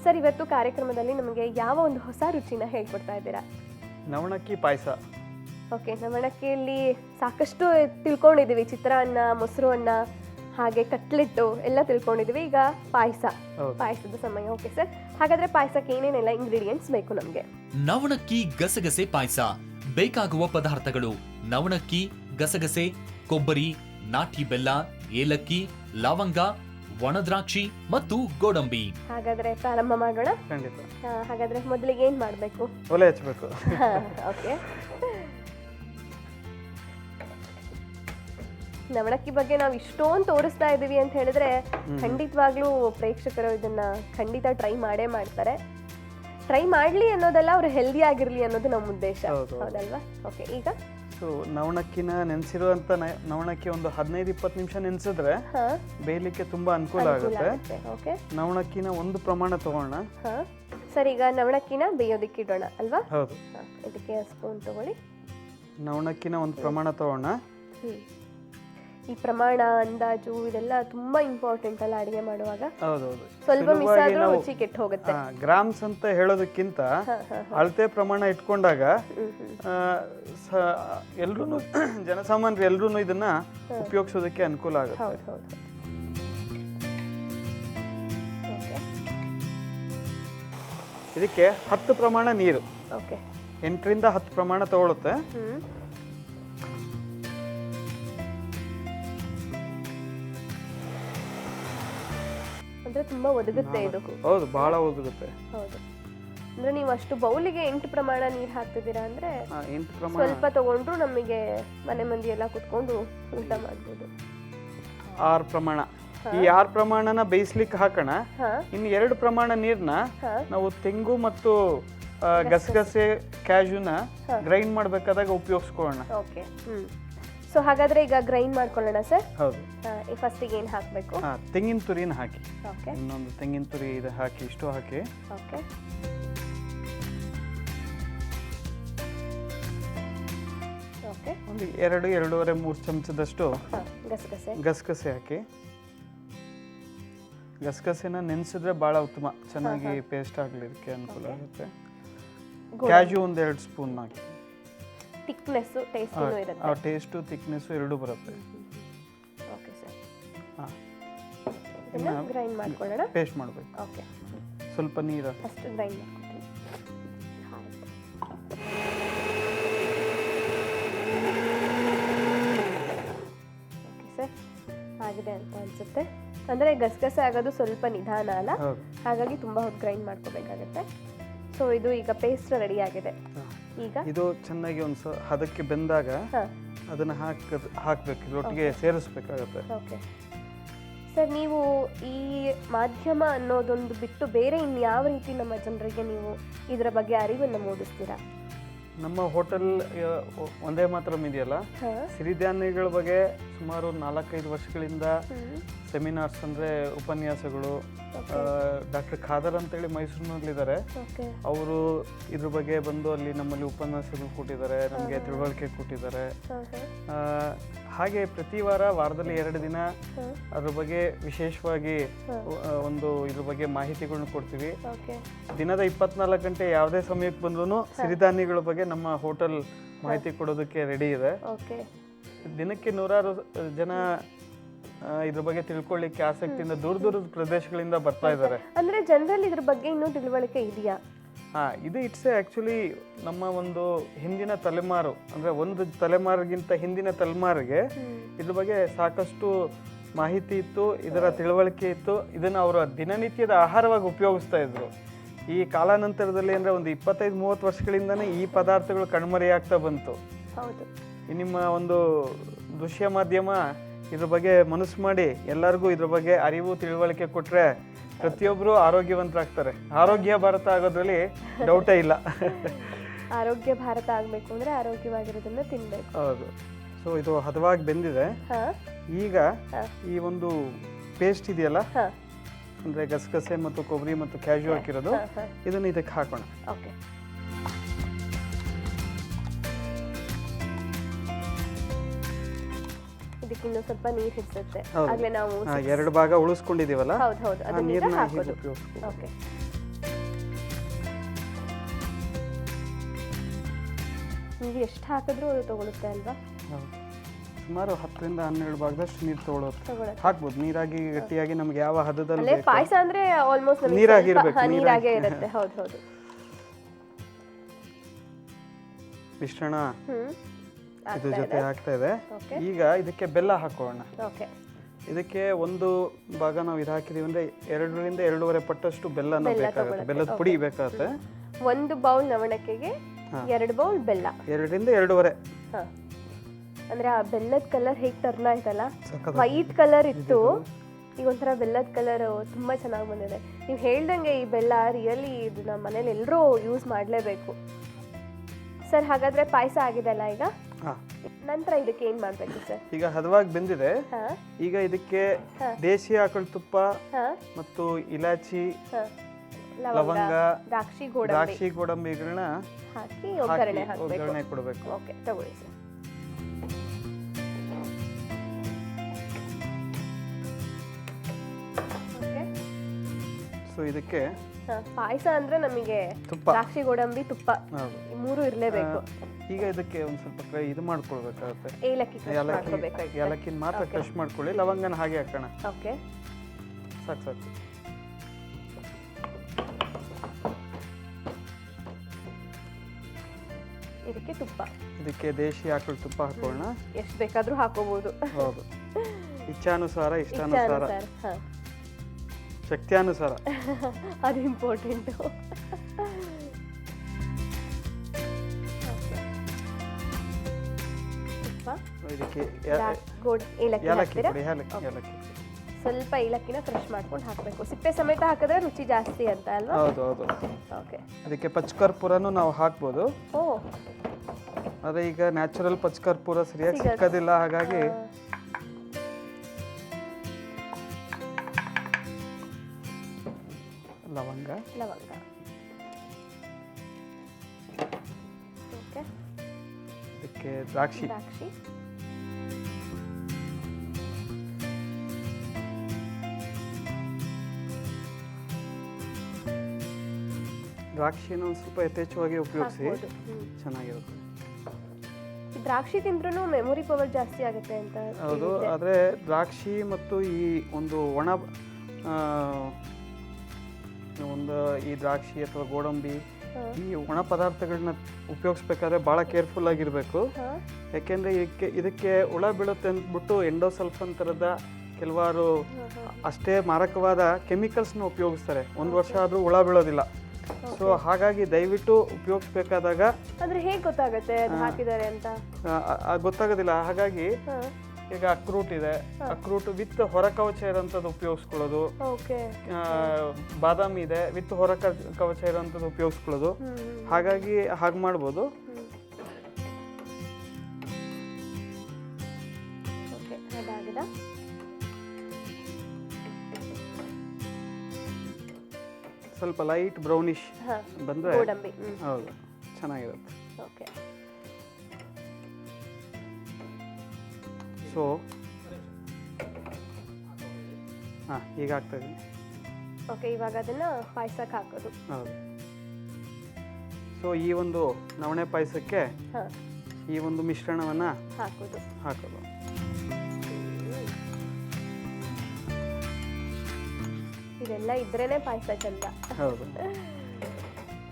Sir, ಇವತ್ತು ಕಾರ್ಯಕ್ರಮದಲ್ಲಿ ನಮಗೆ ಯಾವ ಒಂದು ಹೊಸ ರುಚಿನ ಹೇಳ್ಕೊಡ್ತಾ ಇದ್ದೀರಾ? ನವಣಕ್ಕಿ ಪಾಯಸ. ಓಕೆ, ನವಣಕ್ಕಿಯಲ್ಲಿ ಸಾಕಷ್ಟು ತಿಳ್ಕೊಂಡಿದ್ದೀವಿ. ಚಿತ್ರಾನ್ನ, ಮೊಸರು ಅನ್ನ, ಹಾಗೆ ಕಟ್ಲೆಟ್ಟು ಎಲ್ಲ ತಿಳ್ಕೊಂಡಿದ್ದೀವಿ. ಈಗ ಪಾಯಸದ ಸಮಯ. ಓಕೆ ಸರ್, ಹಾಗಾದ್ರೆ ಪಾಯಸಕ್ಕೆ ಏನೇನೆಲ್ಲ ಇಂಗ್ರೀಡಿಯೆಂಟ್ಸ್ ಬೇಕು ನಮಗೆ? ನವಣಕ್ಕಿ ಗಸಗಸೆ ಪಾಯಸ ಬೇಕಾಗುವ ಪದಾರ್ಥಗಳು: ನವಣಕ್ಕಿ, ಗಸಗಸೆ, ಕೊಬ್ಬರಿ, ನಾಟಿ ಬೆಲ್ಲ, ಏಲಕ್ಕಿ, ಲವಂಗ, ಒಣದ್ರಾಕ್ಷಿ ಮತ್ತು ಗೋಡಂಬಿ. ಹಾಗಾದ್ರೆ ಪ್ರಾರಂಭ ಮಾಡೋಣ. ಖಂಡಿತ. ಹಾಗಾದ್ರೆ ಮೊದಲಿಗೆ ಏನ್ ಮಾಡಬೇಕು? ಒಲೆ ಹಚ್ಚಬೇಕು. ಓಕೆ, ನವಣಕ್ಕಿ ಬಗ್ಗೆ ನಾವು ಇಷ್ಟೊಂದು ತೋರಿಸ್ತಾ ಇದ್ದೀವಿ ಅಂತ ಹೇಳಿದ್ರೆ ಖಂಡಿತವಾಗ್ಲೂ ಪ್ರೇಕ್ಷಕರು ಇದನ್ನ ಖಂಡಿತ ಟ್ರೈ ಮಾಡ್ತಾರೆ. ಟ್ರೈ ಮಾಡ್ಲಿ ಅನ್ನೋದಲ್ಲ, ಅವ್ರು ಹೆಲ್ದಿ ಆಗಿರ್ಲಿ ಅನ್ನೋದು ನಮ್ಮ ಉದ್ದೇಶ, ಹೌದಲ್ವಾ? ಓಕೆ, ಈಗ ನವಣಕ್ಕಿನ ನೆನೆಸಿರುವಂತ ನವಣಕ್ಕಿ ಒಂದು 15-20 ನಿಮಿಷ ನೆನೆಸಿದ್ರೆ ಬೇಯಲಿಕ್ಕೆ ತುಂಬಾ ಅನುಕೂಲ ಆಗುತ್ತೆ. ನವಣಕ್ಕಿನ ಒಂದು ಪ್ರಮಾಣ ತಗೋಣ. ಸರ್, ಈಗ ನವಣಕ್ಕಿನ ಬೇಯೋದಕ್ಕೆ ಇಡೋಣ ಅಲ್ವಾ? ಹೌದು. ಇದಕ್ಕೆ ಸ್ಪೂನ್ ತಗೊಳ್ಳಿ. ನವಣಕ್ಕಿನ ಒಂದು ಪ್ರಮಾಣ ತಗೋಣ. ಈ ಪ್ರಮಾಣ, ಅಂದಾಜು ಇದೆಲ್ಲ ತುಂಬಾ ಇಂಪಾರ್ಟೆಂಟ್ ಅಲ್ಲ ಅಡಿಗೆ ಮಾಡುವಾಗ? ಹೌದೌದು. ಸ್ವಲ್ಪ ಮಿಸ್ ಆದ್ರೂ ರುಚಿ ಕೆಟ್ಟು ಹೋಗುತ್ತೆ. ಗ್ರಾಮ್ಸ್ ಅಂತ ಹೇಳೋದಕ್ಕಿಂತ ಅಳತೆ ಪ್ರಮಾಣ ಇಟ್ಕೊಂಡಾಗ ಎಲ್ರೂ ಜನಸಾಮಾನ್ಯರು ಎಲ್ರೂ ಇದನ್ನ ಉಪಯೋಗಿಸೋದಕ್ಕೆ ಅನುಕೂಲ ಆಗುತ್ತೆ. ಇದಕ್ಕೆ 10 ಪ್ರಮಾಣ ನೀರು. 8ರಿಂದ 10 ಪ್ರಮಾಣ ತಗೊಳುತ್ತೆ. ತುಂಬಾ ಒದಗುತ್ತೆ ಇದು. ಹೌದು, ಬಹಳ ಒದಗುತ್ತೆ. ಹೌದು, ಅಂದ್ರೆ ನೀವು ಅಷ್ಟು ಬೌಲಿಗೆ 8 ಪ್ರಮಾಣ ನೀರು ಹಾಕ್ತಿದ್ದೀರಾ ಅಂದ್ರೆ 8 ಪ್ರಮಾಣ ಸ್ವಲ್ಪ ತಗೊಂಡ್ರು ನಮಗೆ ಮನೆ ಮಂದಿ ಎಲ್ಲ ಕುತ್ಕೊಂಡು ಊಟ ಮಾಡ್ಬೋದು. 6 ಪ್ರಮಾಣ. ಈ 6 ಪ್ರಮಾಣನ ಬೇಯಿಸ್ಲಿಕ್ಕೆ ಹಾಕೋಣ. ಇನ್ನು 2 ಪ್ರಮಾಣ ನೀರ್ನ ನಾವು ತೆಂಗು ಮತ್ತು ಗಸಗಸೆ, ಕ್ಯಾಶುನ ಗ್ರೈಂಡ್ ಮಾಡ್ಬೇಕಾದಾಗ ಉಪಯೋಗಿಸ್ಕೊಳ್ಳೋಣ. ಓಕೆ. ಸೊ ಹಾಗಾದ್ರೆ ಈಗ ಗ್ರೈಂಡ್ ಮಾಡ್ಕೊಳ್ಳೋಣ ಸರ್. ಹೌದು. ಫಸ್ಟಿಗೆ ಏನು ಹಾಕಬೇಕು? ತೆಂಗಿನ ತುರಿನ ಹಾಕಿ. ಓಕೆ. ಇನ್ನೊಂದು ತೆಂಗಿನ ತುರಿ ಇದು ಹಾಕಿ, ಇಷ್ಟು ಹಾಕಿ. ಓಕೆ. ಓಕೆ. ಒಂದು 2-2.5-3 ಚಮಚದಷ್ಟು ಗಸಗಸೆ ಹಾಕಿ. ಗಸಗಸೆನ ನೆನೆಸಿದ್ರೆ ಬಹಳ ಉತ್ತಮ, ಚೆನ್ನಾಗಿ ಪೇಸ್ಟ್ ಆಗ್ಲಿಕ್ಕೆ ಅನುಕೂಲ ಆಗುತ್ತೆ. ಕ್ಯಾಶು ಒಂದು 2 ಸ್ಪೂನ್ ಹಾಕಿ. ಥಿಕ್ನೆಸ್, ಟೇಸ್ಟು ಇರುತ್ತೆ. ಟೇಸ್ಟು, ಥಿಕ್ನೆಸ್ ಎರಡೂ ಬರುತ್ತೆ. Okay sir. ಇದನ್ನ ಗ್ರೈಂಡ್ ಮಾಡ್ಕೊಳ್ಳೋಣ. ಪೇಸ್ಟ್ ಮಾಡಬೇಕು. ಓಕೆ. ಸ್ವಲ್ಪ ನೀರು ಅಷ್ಟು ಗ್ರೈಂಡ್ ಮಾಡ್ಕೊಳ್ತೀನಿ. ಓಕೆ ಸರ್, ಆಗಿದೆ ಅಂತ ಅನ್ಸುತ್ತೆ. ಅಂದ್ರೆ ಗಸಗಸೆ ಆಗೋದು ಸ್ವಲ್ಪ ನಿಧಾನ ಅಲ್ಲ, ಹಾಗಾಗಿ ತುಂಬಾ ಹೊತ್ತು ಗ್ರೈಂಡ್ ಮಾಡ್ಕೋಬೇಕಾಗತ್ತೆ. ಸೊ ಇದು ಈಗ ಪೇಸ್ಟ್ ರೆಡಿ ಆಗಿದೆ. ಈಗ ಇದು ಚೆನ್ನಾಗಿ ಒಂದು ಹದಕ್ಕೆ ಬೆಂದಾಗ ಅದನ್ನ ಹಾಕ್ಬೇಕು, ಇದರೊಟ್ಟಿಗೆ ಸೇರಿಸಬೇಕಾಗುತ್ತೆ. ಓಕೆ ಸರ್, ನೀವು ಈ ಮಾಧ್ಯಮ ಅನ್ನೋದೊಂದು ಬಿಟ್ಟು ಬೇರೆ ಇನ್ಯಾವ ರೀತಿ ನಮ್ಮ ಜನರಿಗೆ ನೀವು ಇದರ ಬಗ್ಗೆ ಅರಿವನ್ನು ಮೂಡಿಸ್ತೀರಾ? ನಮ್ಮ ಹೋಟೆಲ್ ಒಂದೇ ಮಾತ್ರ ಇದೆಯಲ್ಲ, ಸಿರಿಧಾನ್ಯಗಳ ಬಗ್ಗೆ ಸುಮಾರು 4-5 ವರ್ಷಗಳಿಂದ ಸೆಮಿನಾರ್ಸ್ ಅಂದ್ರೆ ಉಪನ್ಯಾಸಗಳು. ಡಾಕ್ಟರ್ ಖಾದರ್ ಅಂತೇಳಿ ಮೈಸೂರಿನಲ್ಲಿದ್ದಾರೆ, ಅವರು ಇದ್ರ ಬಗ್ಗೆ ಬಂದು ಅಲ್ಲಿ ನಮ್ಮಲ್ಲಿ ಉಪನ್ಯಾಸಗಳು ಕೊಟ್ಟಿದ್ದಾರೆ, ನಮಗೆ ತಿಳುವಳಿಕೆ ಕೊಟ್ಟಿದ್ದಾರೆ. ಹಾಗೆ ಪ್ರತಿ ವಾರದಲ್ಲಿ 2 ದಿನ ಅದ್ರ ಬಗ್ಗೆ ವಿಶೇಷವಾಗಿ ಇದ್ರ ಬಗ್ಗೆ ಮಾಹಿತಿಗಳನ್ನ ಕೊಡ್ತೀವಿ. ದಿನದ 24 ಗಂಟೆ ಯಾವುದೇ ಸಮಯಕ್ಕೆ ಬಂದ್ರೂ ಸಿರಿಧಾನ್ಯಗಳ ಬಗ್ಗೆ ನಮ್ಮ ಹೋಟೆಲ್ ಮಾಹಿತಿ ಕೊಡೋದಕ್ಕೆ ರೆಡಿ ಇದೆ. ದಿನಕ್ಕೆ 100 ಜನ ಇದ್ರ ಬಗ್ಗೆ ತಿಳ್ಕೊಳ್ಳಿಕ್ಕೆ ಆಸಕ್ತಿಯಿಂದ ದೂರದ ಪ್ರದೇಶಗಳಿಂದ ಬರ್ತಾ ಇದ್ದಾರೆ. ಅಂದ್ರೆ ಜನರಲ್ಲಿ ಇದ್ರ ಬಗ್ಗೆ ಇನ್ನೂ ತಿಳುವಳಿಕೆ ಇದೆಯಾ? ಇದು ಇಟ್ಸ್ ಆಕ್ಚುಲಿ ನಮ್ಮ ಒಂದು ಹಿಂದಿನ ತಲೆಮಾರು, ಅಂದ್ರೆ ಒಂದು ತಲೆಮಾರಿಗಿಂತ ಹಿಂದಿನ ತಲೆಮಾರಿಗೆ ಇದ್ರ ಬಗ್ಗೆ ಸಾಕಷ್ಟು ಮಾಹಿತಿ ಇತ್ತು, ಇದರ ತಿಳುವಳಿಕೆ ಇತ್ತು. ಇದನ್ನ ಅವರ ದಿನನಿತ್ಯದ ಆಹಾರವಾಗಿ ಉಪಯೋಗಿಸ್ತಾ ಇದ್ರು. ಈ ಕಾಲಾನಂತರದಲ್ಲಿ ಅಂದ್ರೆ ಒಂದು 25-30 ವರ್ಷಗಳಿಂದಾನೇ ಈ ಪದಾರ್ಥಗಳು ಕಣ್ಮರೆಯಾಗ್ತಾ ಬಂತು. ನಿಮ್ಮ ಒಂದು ದೃಶ್ಯ ಮಾಧ್ಯಮ ಇದ್ರ ಬಗ್ಗೆ ಮನಸ್ಸು ಮಾಡಿ ಎಲ್ಲರಿಗೂ ಇದ್ರ ಬಗ್ಗೆ ಅರಿವು, ತಿಳುವಳಿಕೆ ಕೊಟ್ರೆ ಪ್ರತಿಯೊಬ್ಬರು ಆರೋಗ್ಯವಂತರಾಗ್ತಾರೆ. ಆರೋಗ್ಯ ಭಾರತ ಆಗೋದ್ರಲ್ಲಿ ಡೌಟೇ ಇಲ್ಲ. ಆರೋಗ್ಯ ಭಾರತ ಆಗ್ಬೇಕು ಅಂದ್ರೆ ಆರೋಗ್ಯವಾಗಿರೋದನ್ನ ತಿನ್ಬೇಕು. ಹೌದು. ಸೊ ಇದು ಹದವಾಗಿ ಬೆಂದಿದೆ. ಈಗ ಈ ಒಂದು ಪೇಸ್ಟ್ ಇದೆಯಲ್ಲ, ಅಂದ್ರೆ ಗಸಗಸೆ ಮತ್ತು ಕೊಬ್ಬರಿ ಮತ್ತು ಕ್ಯಾಶು ಹಾಕಿರೋದು, ಇದನ್ನ ಇದಕ್ಕೆ ಹಾಕೋಣ. ಓಕೆ. ಇದಕ್ಕೆ ಇನ್ನೂ ಸ್ವಲ್ಪ ನೀರು ಹಿಡಿಸುತ್ತೆ. ಆಗಲೇ ನಾವು 2 ಭಾಗ ಉಳಿಸ್ಕೊಂಡಿದೀವಲ್ಲ, ಹೌದು ಅದನ್ನ ಹಾಕೋದು. ಓಕೆ. ನೀವು ಎಷ್ಟು ಹಾಕಿದ್ರೂ ಅದು ತಗೊಳುತ್ತೆ ಅಲ್ವಾ? ಹೌದು, ಸುಮಾರು 10ರಿಂದ 12 ಭಾಗದಷ್ಟು ನೀರು ತಗೊಳುತ್ತೆ. ಹಾಕ್ಬೋದು. ನೀರಾಗಿ ಗಟ್ಟಿಯಾಗಿ ನಮ್ಗೆ ಯಾವ ಹದದಲ್ಲಿ ಅಲ್ಲೇ ಪಾಯಸ ಅಂದ್ರೆ ಆಲ್ಮೋಸ್ಟ್ ನೀರಾಗಿರ್ಬೇಕು, ನೀರಾಗೇ ಇರುತ್ತೆ. ಹೌದು ಹೌದು. ಮಿಶ್ರಣ ಹ್ಮ್ ಇದ್ರ ಜೊತೆ ಆಗ್ತಾ ಇದೆ. Okay. ಈಗ ಇದಕ್ಕೆ ಬೆಲ್ಲ ಹಾಕೋಣ. ಓಕೆ. ಇದಕ್ಕೆ ಒಂದು ಭಾಗ ನಾವು ಇದು ಹಾಕಿದೀವಿ ಅಂದ್ರೆ 2ರಿಂದ 2.5 ಪಟ್ಟಷ್ಟು ಬೆಲ್ಲನ ಬೇಕಾಗುತ್ತೆ, ಬೆಲ್ಲದ ಪುಡಿ ಬೇಕಾಗುತ್ತೆ. 1 ಬೌಲ್ ನವಣಕ್ಕೆಗೆ 2 ಬೌಲ್ ಬೆಲ್ಲ. 2ರಿಂದ 2.5. ಹಾ, ಅಂದ್ರೆ ಆ ಬೆಲ್ಲದ ಕಲರ್ ಹೇಗೆ ಟರ್ನ್ ಆಯ್ತಲ್ಲ, ವೈಟ್ ಕಲರ್ ಇತ್ತು, ಈಗ ಒಂಥರ ಬೆಲ್ಲದ ಕಲರ್ ತುಂಬಾ ಚೆನ್ನಾಗಿ ಬಂದಿದೆ. ನೀವು ಹೇಳ್ದಂಗೆ ಈ ಬೆಲ್ಲ ರಿಯಲಿ ಇದು ನಮ್ಮ ಮನೇಲಿ ಎಲ್ಲರೂ ಯೂಸ್ ಮಾಡಲೇಬೇಕು. ಸರ್ ಹಾಗಾದ್ರೆ ಪಾಯಸ ಆಗಿದೆ ಅಲ್ಲ ಈಗ, ನಂತರ ಇದಕ್ಕೆ ಏನ್ ಮಾಡ್ಬೇಕು ಸರ್? ಈಗ ಹದವಾಗಿ ಬೆಂದಿದೆ. ಈಗ ಇದಕ್ಕೆ ದೇಶಿ ಆಕಳ ತುಪ್ಪ ಮತ್ತು ಇಲಾಚಿ, ಲವಂಗ, ದ್ರಾಕ್ಷಿ ಗೋಡಂಬಿಗಳನ್ನ ಹಾಕಿ ಒಗ್ಗರಣೆ ಕೊಡಬೇಕು. ಓಕೆ, ತಗೊಳ್ಳಿ ಸರ್. ಸೊ ಇದಕ್ಕೆ ಪಾಯಸ ಅಂದ್ರೆ ನಮಗೆ ತುಪ್ಪ, ದ್ರಾಕ್ಷಿ ಗೋಡಂಬಿ, ತುಪ್ಪ ಈ ಮೂರು ಇರಲೇಬೇಕು. ಈಗ ಇದಕ್ಕೆ ಒಂದು ಸ್ವಲ್ಪ ಇದು ಮಾಡ್ಕೊಳ್ಬೇಕಾಗುತ್ತೆ. ಏಲಕ್ಕಿನ ಮಾತ್ರ ಕ್ರಶ್ ಮಾಡ್ಕೊಳ್ಳಿ, ಲವಂಗನ ಹಾಗೆ ಹಾಕೋಣ. ಓಕೆ, ಸಾಕು. ಇದಕ್ಕೆ ತುಪ್ಪ, ಇದಕ್ಕೆ ದೇಶಿ ಆಕಳ ತುಪ್ಪ ಹಾಕೋಣ. ಎಷ್ಟು ಬೇಕಾದ್ರೂ ಹಾಕೋಬಹುದು. ಹೌದು, ಇಚ್ಛಾನುಸಾರ, ಇಷ್ಟಾನುಸಾರ, ಶಕ್ತಿಯಾನುಸಾರ. ಅದು ಇಂಪಾರ್ಟೆಂಟ್. ಇದಕ್ಕೆ ಏಲಕ್ಕಿ ಸ್ವಲ್ಪ ಏಲಕ್ಕಿನ ಕ್ರಶ್ ಮಾಡ್ಕೊಂಡು ಹಾಕಬೇಕು. ಸಿಪ್ಪೆ ಸಮೇತ ಹಾಕಿದ್ರೆ ರುಚಿ ಜಾಸ್ತಿ ಅಂತ ಅಲ್ವಾ? ಹೌದು ಹೌದು. ಓಕೆ, ಇದಕ್ಕೆ ಪಚ್ಕರ್ಪೂರನು ನಾವು ಹಾಕ್ಬೋದು. ಓ, ಅದೇ ಈಗ ನ್ಯಾಚುರಲ್ ಪಚ್ಕರ್ಪೂರ ಸರಿಯಾಗಿ ಸಿಕ್ಕೋದಿಲ್ಲ, ಹಾಗಾಗಿ ಲವಂಗ. ಓಕೆ, ಇದಕ್ಕೆ ದ್ರಾಕ್ಷಿ. ದ್ರಾಕ್ಷಿನ ಒಂದು ಸ್ವಲ್ಪ ಯಥೇಚ್ಛವಾಗಿ ಉಪಯೋಗಿಸಿ, ಚೆನ್ನಾಗಿರುತ್ತೆ. ದ್ರಾಕ್ಷಿ ತಿಂದ್ರೂ ಮೆಮೊರಿ ಪವರ್ ಜಾಸ್ತಿ ಆಗುತ್ತೆ ಅಂತ. ಹೌದು, ಆದರೆ ದ್ರಾಕ್ಷಿ ಮತ್ತು ಈ ಒಂದು ಈ ದ್ರಾಕ್ಷಿ ಅಥವಾ ಗೋಡಂಬಿ, ಈ ಒಣ ಪದಾರ್ಥಗಳನ್ನ ಉಪಯೋಗಿಸ್ಬೇಕಾದ್ರೆ ಭಾಳ ಕೇರ್ಫುಲ್ ಆಗಿರಬೇಕು. ಯಾಕೆಂದರೆ ಇದಕ್ಕೆ ಹುಳ ಬೀಳುತ್ತೆ ಅಂದ್ಬಿಟ್ಟು ಎಂಡೋಸಲ್ಫನ್ ಥರದ ಕೆಲವಾರು ಅಷ್ಟೇ ಮಾರಕವಾದ ಕೆಮಿಕಲ್ಸ್ನ ಉಪಯೋಗಿಸ್ತಾರೆ. 1 ವರ್ಷ ಆದರೂ ಹುಳ ಬೀಳೋದಿಲ್ಲ. ಸೊ ಹಾಗಾಗಿ ದಯವಿಟ್ಟು ಉಪಯೋಗಿಸ್ಬೇಕಾದಾಗ ಅಂದ್ರೆ ಹೇಗೆ ಗೊತ್ತಾಗುತ್ತೆ ಅದು ಹಾಕಿದ್ದಾರೆ ಅಂತ ಗೊತ್ತಾಗೋದಿಲ್ಲ. ಹಾಗಾಗಿ ಈಗ ಅಕ್ರೂಟ್ ಇದೆ, ಅಕ್ರೂಟ್ ವಿತ್ ಹೊರಕವಚ ಇರೋಂಥದ್ದು ಉಪಯೋಗಿಸ್ಕೊಳ್ಳೋದು. ಬಾದಾಮಿ ಇದೆ, ವಿತ್ ಹೊರಕವಚ ಇರೋಂಥದ್ದು ಉಪಯೋಗಿಸ್ಕೊಳ್ಳೋದು. ಹಾಗಾಗಿ ಹಾಗೆ ಮಾಡ್ಬೋದು. ಸ್ವಲ್ಪ ಲೈಟ್ ಬ್ರೌನಿಶ್ ಬಂದ್ರೆ ಹೌದು, ಚೆನ್ನಾಗಿರುತ್ತೆ. ಸೊ ಈಗ ಆಗ್ತಾ ಇದೆ. ಓಕೆ, ಇವಾಗ ಅದನ್ನ ಪಾಯಸಕ್ಕೆ ಹಾಕೋದು. ಹೌದು. ಸೊ ಈ ಒಂದು ನವಣೆ ಪಾಯಸಕ್ಕೆ ಈ ಒಂದು ಮಿಶ್ರಣವನ್ನ ಹಾಕೋದು. ಇದೆಲ್ಲ ಇದ್ರೇನೆ ಪಾಯಸ ಚಂದ. ಹೌದು,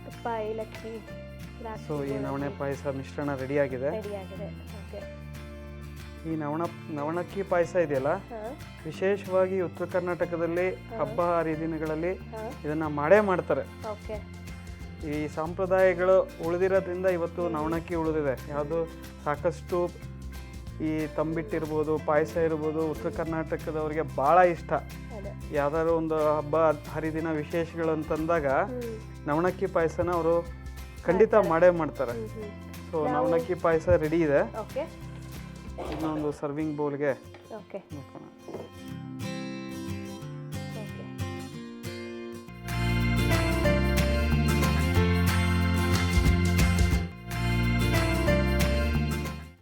ತುಪ್ಪ, ಏಲಕ್ಕಿ. ಸೊ ಈ ನವಣೆ ಪಾಯಸ ಮಿಶ್ರಣ ರೆಡಿಯಾಗಿದೆ. ಓಕೆ, ಈ ನವಣಕ್ಕಿ ಪಾಯಸ ಇದೆಯಲ್ಲ, ವಿಶೇಷವಾಗಿ ಉತ್ತರ ಕರ್ನಾಟಕದಲ್ಲಿ ಹಬ್ಬ ಹರಿದಿನಗಳಲ್ಲಿ ಇದನ್ನ ಮಾಡೇ ಮಾಡ್ತಾರೆ. ಈ ಸಂಪ್ರದಾಯಗಳು ಉಳಿದಿರೋದ್ರಿಂದ ಇವತ್ತು ನವಣಕ್ಕಿ ಉಳಿದಿದೆ. ಯಾವುದು ಸಾಕಷ್ಟು ಈ ತಂಬಿಟ್ಟಿರ್ಬೋದು, ಪಾಯಸ ಇರ್ಬೋದು, ಉತ್ತರ ಕರ್ನಾಟಕದವ್ರಿಗೆ ಭಾಳ ಇಷ್ಟ. ಯಾವ್ದಾದ್ರು ಒಂದು ಹಬ್ಬ ಹರಿದಿನ ವಿಶೇಷಗಳು ಅಂತಂದಾಗ ನವಣಕ್ಕಿ ಪಾಯಸನ ಅವರು ಖಂಡಿತ ಮಾಡೇ ಮಾಡ್ತಾರೆ. ಸೊ ನವಣಕ್ಕಿ ಪಾಯಸ ರೆಡಿ ಇದೆ. ಇನ್ನೊಂದು ಸರ್ವಿಂಗ್ ಬೌಲ್ಗೆ ಹಾಕೋಣ.